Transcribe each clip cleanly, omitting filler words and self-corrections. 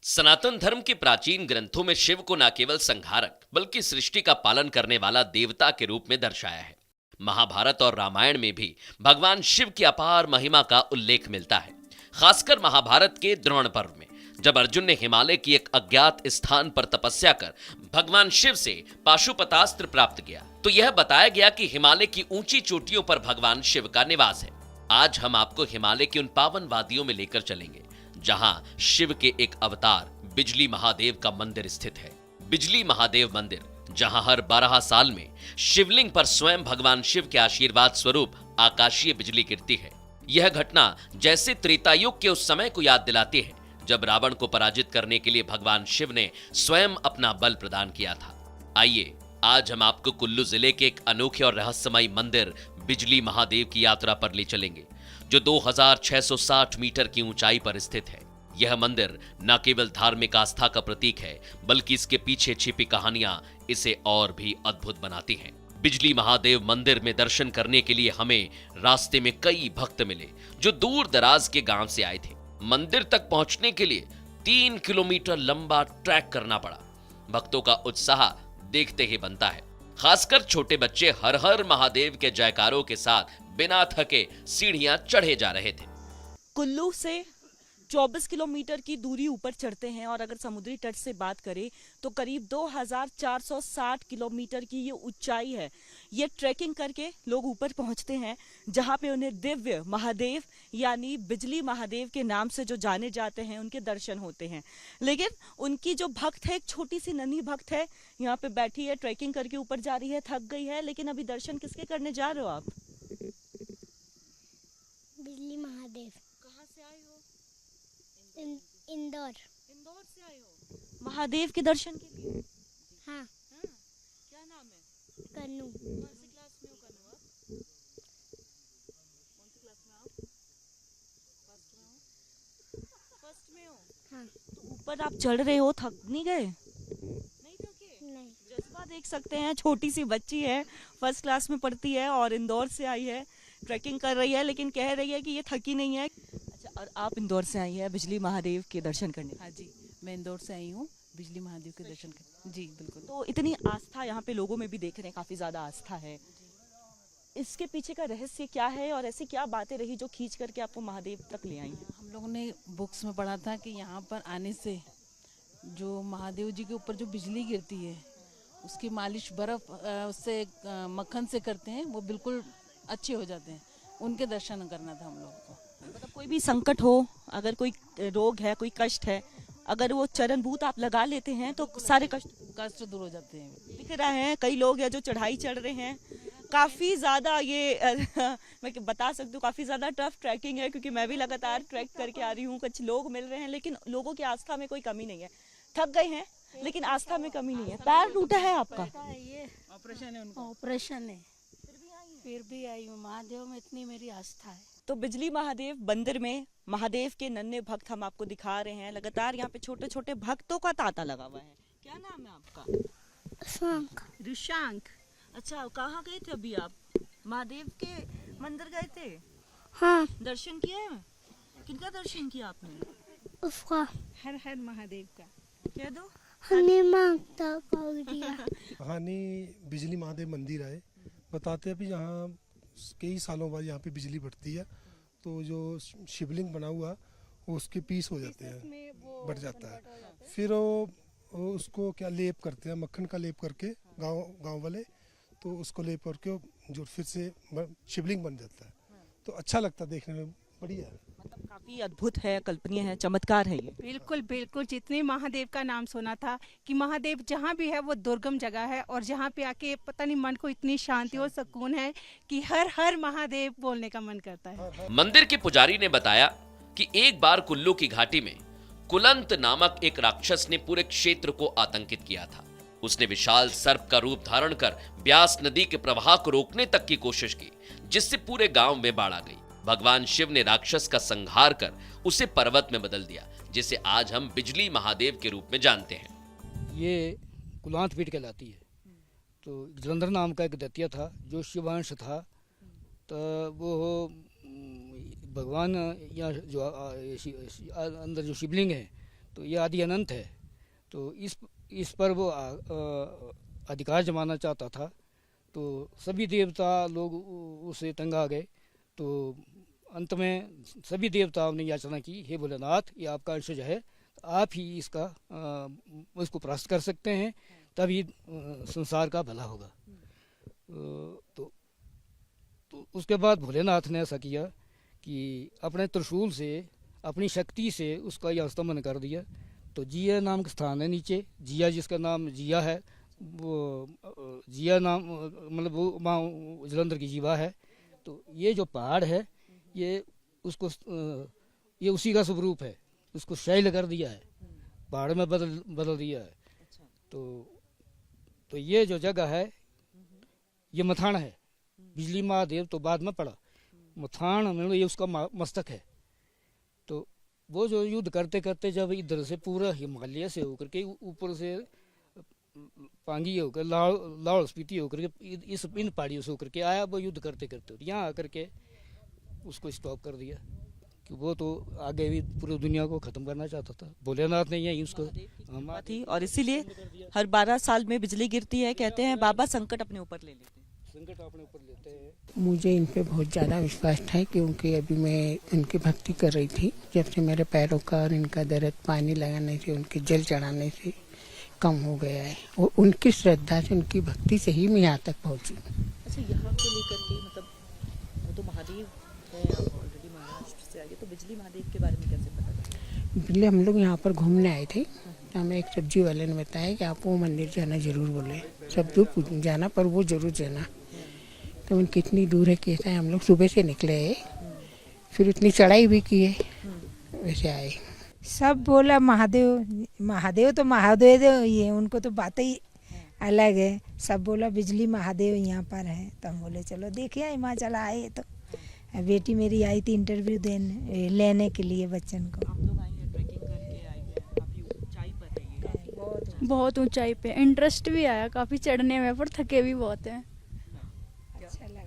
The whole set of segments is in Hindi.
सनातन धर्म के प्राचीन ग्रंथों में शिव को न केवल संहारक बल्कि सृष्टि का पालन करने वाला देवता के रूप में दर्शाया है। महाभारत और रामायण में भी भगवान शिव की अपार महिमा का उल्लेख मिलता है। खासकर महाभारत के द्रोण पर्व में जब अर्जुन ने हिमालय की एक अज्ञात स्थान पर तपस्या कर भगवान शिव से पाशुपतास्त्र प्राप्त किया तो यह बताया गया कि हिमालय की ऊंची चोटियों पर भगवान शिव का निवास है। आज हम आपको हिमालय की उन पावन वादियों में लेकर चलेंगे जहां शिव के एक अवतार बिजली महादेव का मंदिर स्थित है। बिजली महादेव मंदिर, जहां हर 12 साल में शिवलिंग पर स्वयं भगवान शिव के आशीर्वाद स्वरूप आकाशीय बिजली गिरती है। यह घटना जैसे त्रेता युग के उस समय को याद दिलाती है जब रावण को पराजित करने के लिए भगवान शिव ने स्वयं अपना बल प्रदान किया था। आइए आज हम आपको कुल्लू जिले के एक अनोखे और रहस्यमयी मंदिर बिजली महादेव की यात्रा पर ले चलेंगे, जो 2660 मीटर की ऊंचाई पर स्थित है। यह मंदिर न केवल धार्मिक आस्था का प्रतीक है बल्कि इसके पीछे छिपी कहानियां इसे और भी अद्भुत बनाती हैं। बिजली महादेव मंदिर में दर्शन करने के लिए हमें रास्ते में कई भक्त मिले जो दूर दराज के गांव से आए थे। मंदिर तक पहुंचने के लिए 3 किलोमीटर लंबा ट्रैक करना पड़ा। भक्तों का उत्साह देखते ही बनता है। खासकर छोटे बच्चे हर हर महादेव के जयकारों के साथ बिना थके सीढ़ियां चढ़े जा रहे थे। कुल्लू से 24 किलोमीटर की दूरी ऊपर चढ़ते हैं और अगर समुद्री तट से बात करें तो करीब 2460 किलोमीटर की ये ऊंचाई है। ये ट्रैकिंग करके लोग ऊपर पहुंचते हैं जहां पे उन्हें दिव्य महादेव यानी बिजली महादेव के नाम से जो जाने जाते हैं उनके दर्शन होते हैं। लेकिन उनकी जो भक्त है, एक छोटी सी नन्ही भक्त है, यहाँ पे बैठी है, ट्रैकिंग करके ऊपर जा रही है, थक गई है। लेकिन अभी दर्शन किसके करने जा रहे हो आप? बिजली महादेव। कहाँ से आए हो? इंदौर। इंदौर से आए हो महादेव के दर्शन के लिए? हाँ। क्या नाम है? कन्नू। कौन सी क्लास में हो कन्नू आप? कौन सी क्लास में आप? फर्स्ट में हो? फर्स्ट में हो? हाँ। तो ऊपर आप चढ़ रहे हो, थक नहीं गए? नहीं थके? नहीं। जज्बा देख सकते हैं। छोटी सी बच्ची है, फर्स्ट क्लास में पढ़ती है और इंदौर से आई है, ट्रैकिंग कर रही है, लेकिन कह रही है कि ये थकी नहीं है। अच्छा, और आप इंदौर से आई है बिजली महादेव के दर्शन करने? हाँ जी, मैं इंदौर से आई हूँ बिजली महादेव के दर्शन करने। जी बिल्कुल। तो इतनी आस्था यहाँ पे लोगों में भी देख रहे हैं, काफी ज्यादा आस्था है। इसके पीछे का रहस्य क्या है और ऐसी क्या बातें रही जो खींच करके आपको महादेव तक ले आई? हम लोगों ने बुक्स में पढ़ा था कि यहाँ पर आने से जो महादेव जी के ऊपर जो बिजली गिरती है उसकी मालिश बर्फ उससे मक्खन से करते हैं, वो बिल्कुल अच्छे हो जाते हैं। उनके दर्शन करना था हम लोगों को। मतलब कोई भी संकट हो, अगर कोई रोग है, कोई कष्ट है, अगर वो चरण बूट आप लगा लेते हैं तो सारे कष्ट दूर हो जाते हैं। दिख रहे हैं कई लोग हैं जो चढ़ाई चढ़ रहे हैं। काफी ज्यादा ये मैं बता सकती हूँ काफी ज्यादा टफ ट्रैकिंग है, क्योंकि मैं भी लगातार ट्रैक करके आ रही हूँ। कुछ लोग मिल रहे हैं लेकिन लोगों की आस्था में कोई कमी नहीं है। थक गए हैं लेकिन आस्था में कमी नहीं है। पैर टूटा है आपका? ये ऑपरेशन है उनका। ऑपरेशन है, फिर भी आई हूँ। महादेव में इतनी मेरी आस्था है। तो बिजली महादेव मंदिर में महादेव के नन्हे भक्त हम आपको दिखा रहे हैं। लगातार यहाँ पे छोटे छोटे भक्तों का तांता लगा हुआ है। क्या नाम है आपका? स्वांक। ऋषांक। अच्छा, कहाँ गए थे अभी आप? महादेव के मंदिर गए थे? हाँ। दर्शन किए? किनका दर्शन किया आपने? उसका। हर हर महादेव का कह दो। हमने मांगता कर दिया। कहानी बिजली महादेव मंदिर है। बताते हैं भी यहाँ कई सालों बाद यहाँ पे बिजली बढ़ती है तो जो शिवलिंग बना हुआ वो उसके पीस हो जाते हैं, बढ़ जाता है। फिर वो उसको क्या लेप करते हैं, मक्खन का लेप करके गांव वाले, तो उसको लेप करके जो फिर से शिवलिंग बन जाता है। तो अच्छा लगता है देखने में, बढ़िया है। मतलब काफी अद्भुत है, कल्पनीय है, चमत्कार है ये। बिल्कुल बिल्कुल। जितने महादेव का नाम सुना था कि महादेव जहाँ भी है वो दुर्गम जगह है और जहाँ पे आके पता नहीं मन को इतनी शांति और सुकून है कि हर हर महादेव बोलने का मन करता है। मंदिर के पुजारी ने बताया कि एक बार कुल्लू की घाटी में कुलंत नामक एक राक्षस ने पूरे क्षेत्र को आतंकित किया था। उसने विशाल सर्प का रूप धारण कर ब्यास नदी के प्रवाह को रोकने तक की कोशिश की, जिससे पूरे गांव में बाढ़ आ गई। भगवान शिव ने राक्षस का संहार कर उसे पर्वत में बदल दिया, जिसे आज हम बिजली महादेव के रूप में जानते हैं। ये कुलांत पीठ कहलाती है। तो जलंधर नाम का एक दैत्य था जो शिवांश था, तो वो भगवान या जो अंदर जो शिवलिंग है तो ये आदि अनंत है। तो इस पर वो अधिकार जमाना चाहता था। तो सभी देवता लोग उसे तंग आ गए। तो अंत में सभी देवताओं ने याचना की, हे भोलेनाथ, ये आपका अंशज है, आप ही इसको परास्त कर सकते हैं, तभी संसार का भला होगा। तो उसके बाद भोलेनाथ ने ऐसा किया कि अपने त्रिशूल से, अपनी शक्ति से उसका यह स्तंभन कर दिया। तो जिया नाम का स्थान है नीचे, जिया जिसका नाम जिया है, वो जिया नाम मतलब वो माँ जलंधर की जीवा है। तो ये जो पहाड़ है ये उसी का स्वरूप है, उसको शैल कर दिया है, पहाड़ में बदल दिया है। तो ये जो जगह है ये मथान है। बिजली महादेव तो बाद में पड़ा, मथान मतलब ये उसका मस्तक है। तो वो जो युद्ध करते करते जब इधर से पूरा हिमालय से होकर के ऊपर से पांगी होकर लाहौल स्पीति होकर के इन पहाड़ियों से होकर के आया, वो युद्ध करते करते यहाँ आकर के उसको स्टॉप कर दिया कि वो तो आगे भी पूरी दुनिया को खत्म करना चाहता था। भोलेनाथ ने यही उसको थी और इसीलिए हर 12 साल में बिजली गिरती है। कहते हैं बाबा संकट अपने ऊपर ले लेते हैं। संकट अपने ऊपर लेते हैं। मुझे इन पे बहुत ज़्यादा विश्वास था क्योंकि अभी मैं उनकी भक्ति कर रही थी। जब से मेरे पैरों का और इनका दर्द पानी लगाने से, उनके जल चढ़ाने से कम हो गया है और उनकी श्रद्धा से, उनकी भक्ति से ही मैं यहाँ तक पहुँची। अच्छा, यहाँ को लेकर के मतलब वो तो महादेव है, आप ऑलरेडी महाराष्ट्र से आगे, तो बिजली महादेव के बारे में कैसे पता चला? पहले हम लोग यहाँ पर घूमने आए थे, हमें एक सब्जी वाले ने बताया कि आप वो मंदिर जाना जरूर, बोले सब दूर जाना पर वो जरूर जाना। तो उन कितनी दूर है कैसा है, हम लोग सुबह से निकले है, फिर उतनी चढ़ाई भी की है, वैसे आए। सब बोला महादेव महादेव तो महादेव ही है, उनको तो बातें ही अलग है। सब बोला बिजली महादेव यहाँ पर है, तो हम बोले चलो देखिए हिमाचल आए। तो बेटी मेरी आई थी इंटरव्यू लेने के लिए बच्चन को। आप लोग आए हैं, ट्रैकिंग करके आए हैं, काफी ऊंचाई पर है ये। बहुत ऊंचाई पे, इंटरेस्ट भी आया काफी चढ़ने में, पर थके भी बहुत हैं। अच्छा लगा।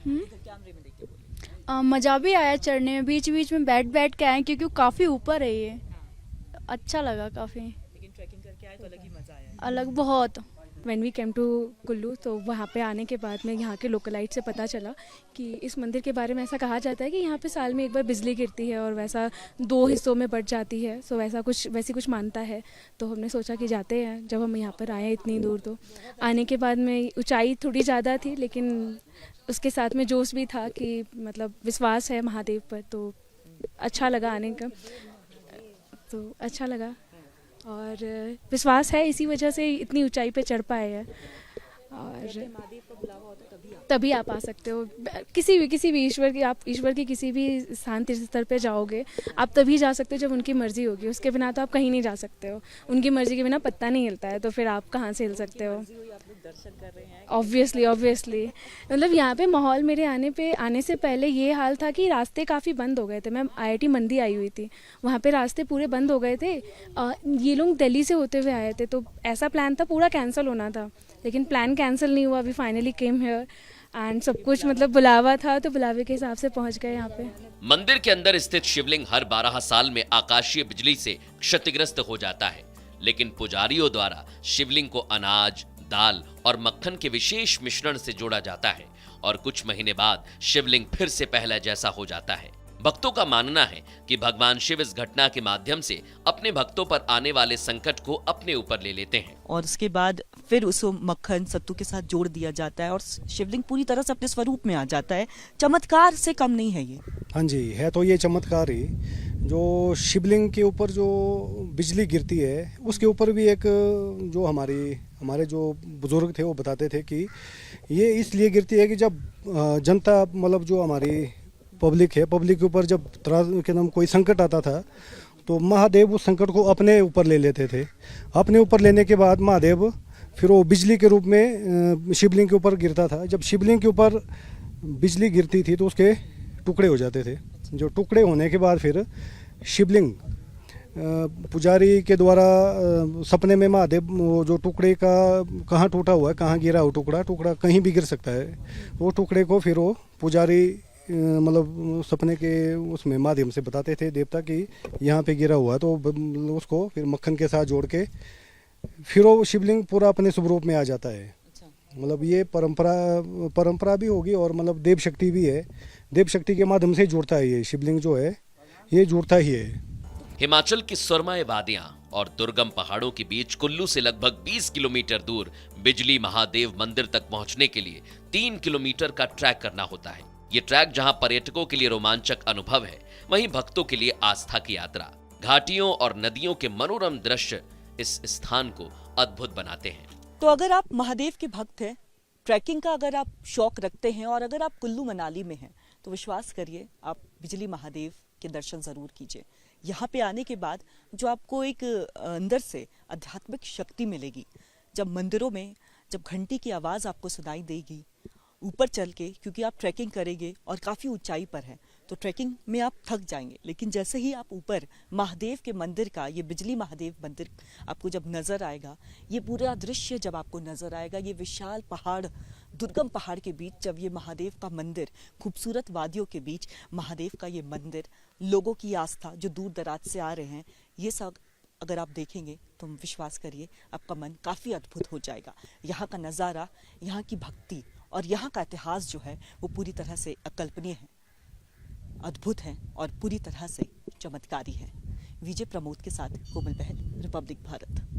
कैमरे में देखिए, बोलिए। मज़ा भी आया चढ़ने में, बीच बीच में बैठ के आए क्योंकि काफ़ी ऊपर है ये, अच्छा लगा काफ़ी। लेकिन ट्रैकिंग करके आए तो अलग ही मजा आया। अलग बहुत। When we came to Kullu, तो वहाँ पे आने के बाद में यहाँ के लोकलाइट से पता चला कि इस मंदिर के बारे में ऐसा कहा जाता है कि यहाँ पे साल में एक बार बिजली गिरती है और वैसा 2 हिस्सों में बट जाती है। सो वैसी कुछ मानता है। तो हमने सोचा कि जाते हैं। जब हम यहाँ पर आए इतनी दूर, तो आने के बाद में ऊंचाई थोड़ी ज़्यादा थी, लेकिन उसके साथ में जोश भी था कि मतलब विश्वास है महादेव पर, तो अच्छा लगा आने का, तो अच्छा लगा और विश्वास है, इसी वजह से इतनी ऊंचाई पे चढ़ पाए हैं। और महादेव का बुलावा होता है तभी आप आ सकते हो। किसी भी ईश्वर की किसी भी स्थान तीर्थ स्तर पे जाओगे, आप तभी जा सकते हो जब उनकी मर्जी होगी। उसके बिना तो आप कहीं नहीं जा सकते हो। उनकी मर्जी के बिना पत्ता नहीं हिलता है, तो फिर आप कहाँ से हिल सकते हो? दर्शन कर रहे हैं ऑब्वियसली मतलब यहाँ पे माहौल मेरे आने से पहले ये हाल था कि रास्ते काफ़ी बंद हो गए थे। मैं IIT मंडी आई हुई थी, वहाँ पे रास्ते पूरे बंद हो गए थे। ये लोग दिल्ली से होते हुए आए थे, तो ऐसा प्लान था पूरा कैंसिल होना था, लेकिन प्लान कैंसिल नहीं हुआ। अभी फाइनली केम हियर एंड सब कुछ मतलब बुलावा था, तो बुलावे के हिसाब से पहुँच गए यहाँ पे। मंदिर के अंदर स्थित शिवलिंग हर 12 साल में आकाशीय बिजली से क्षतिग्रस्त हो जाता है, लेकिन पुजारियों द्वारा शिवलिंग को अनाज, दाल और मक्खन के विशेष मिश्रण से जोड़ा जाता है और कुछ महीने बाद शिवलिंग फिर से पहले जैसा हो जाता है। भक्तों का मानना है कि भगवान शिव इस घटना के माध्यम से अपने भक्तों पर आने वाले संकट को अपने ऊपर ले लेते हैं और उसके बाद फिर उसको मक्खन सत्तू के साथ जोड़ दिया जाता है और शिवलिंग पूरी तरह से अपने स्वरूप में आ जाता है। चमत्कार से कम नहीं है ये। हाँ जी, है तो ये चमत्कार ही। जो शिवलिंग के ऊपर जो बिजली गिरती है, उसके ऊपर भी एक जो हमारे जो बुजुर्ग थे वो बताते थे कि ये इसलिए गिरती है कि जब जनता मतलब जो हमारी पब्लिक है, पब्लिक के ऊपर जब कोई संकट आता था तो महादेव उस संकट को अपने ऊपर ले लेते थे। अपने ऊपर लेने के बाद महादेव फिर वो बिजली के रूप में शिवलिंग के ऊपर गिरता था। जब शिवलिंग के ऊपर बिजली गिरती थी तो उसके टुकड़े हो जाते थे। जो टुकड़े होने के बाद फिर शिवलिंग पुजारी के द्वारा सपने में महादेव वो जो टुकड़े का कहाँ टूटा हुआ है, कहाँ गिरा हो टुकड़ा कहीं भी गिर सकता है, वो टुकड़े को फिर वो पुजारी मतलब सपने के उसमें माध्यम से बताते थे देवता कि यहाँ पे गिरा हुआ है, तो उसको फिर मक्खन के साथ जोड़ के फिर वो शिवलिंग पूरा अपने स्वरूप में आ जाता है। मतलब ये परंपरा भी होगी और मतलब देव शक्ति भी है, देव शक्ति के माध्यम से जुड़ता है ये शिवलिंग जो है, ये जुड़ता ही है। हिमाचल की सुरमय वादियां और दुर्गम पहाड़ों के बीच कुल्लू से लगभग 20 किलोमीटर दूर बिजली महादेव मंदिर तक पहुंचने के लिए 3 किलोमीटर का ट्रैक करना होता है। ये ट्रैक जहां पर्यटकों के लिए रोमांचक अनुभव है, वहीं भक्तों के लिए आस्था की यात्रा। घाटियों और नदियों के मनोरम दृश्य इस स्थान को अद्भुत बनाते हैं। तो अगर आप महादेव के भक्त हैं, ट्रैकिंग का अगर आप शौक रखते हैं और अगर आप कुल्लू मनाली में हैं, तो विश्वास करिए आप बिजली महादेव के दर्शन जरूर कीजिए। यहाँ पे आने के बाद जो आपको एक अंदर से आध्यात्मिक शक्ति मिलेगी, जब मंदिरों में जब घंटी की आवाज़ आपको सुनाई देगी ऊपर चल के, क्योंकि आप ट्रैकिंग करेंगे और काफ़ी ऊंचाई पर है, तो ट्रैकिंग में आप थक जाएंगे, लेकिन जैसे ही आप ऊपर महादेव के मंदिर का, ये बिजली महादेव मंदिर आपको जब नज़र आएगा, ये पूरा दृश्य जब आपको नज़र आएगा, ये विशाल पहाड़, दुर्गम पहाड़ के बीच जब ये महादेव का मंदिर, खूबसूरत वादियों के बीच महादेव का ये मंदिर, लोगों की आस्था जो दूर दराज से आ रहे हैं, ये सब अगर आप देखेंगे तो विश्वास करिए आपका मन काफ़ी अद्भुत हो जाएगा। यहाँ का नज़ारा, यहाँ की भक्ति और यहाँ का इतिहास जो है वो पूरी तरह से अकल्पनीय है, अद्भुत है और पूरी तरह से चमत्कारी है। विजय प्रमोद के साथ कोमल बहल, रिपब्लिक भारत।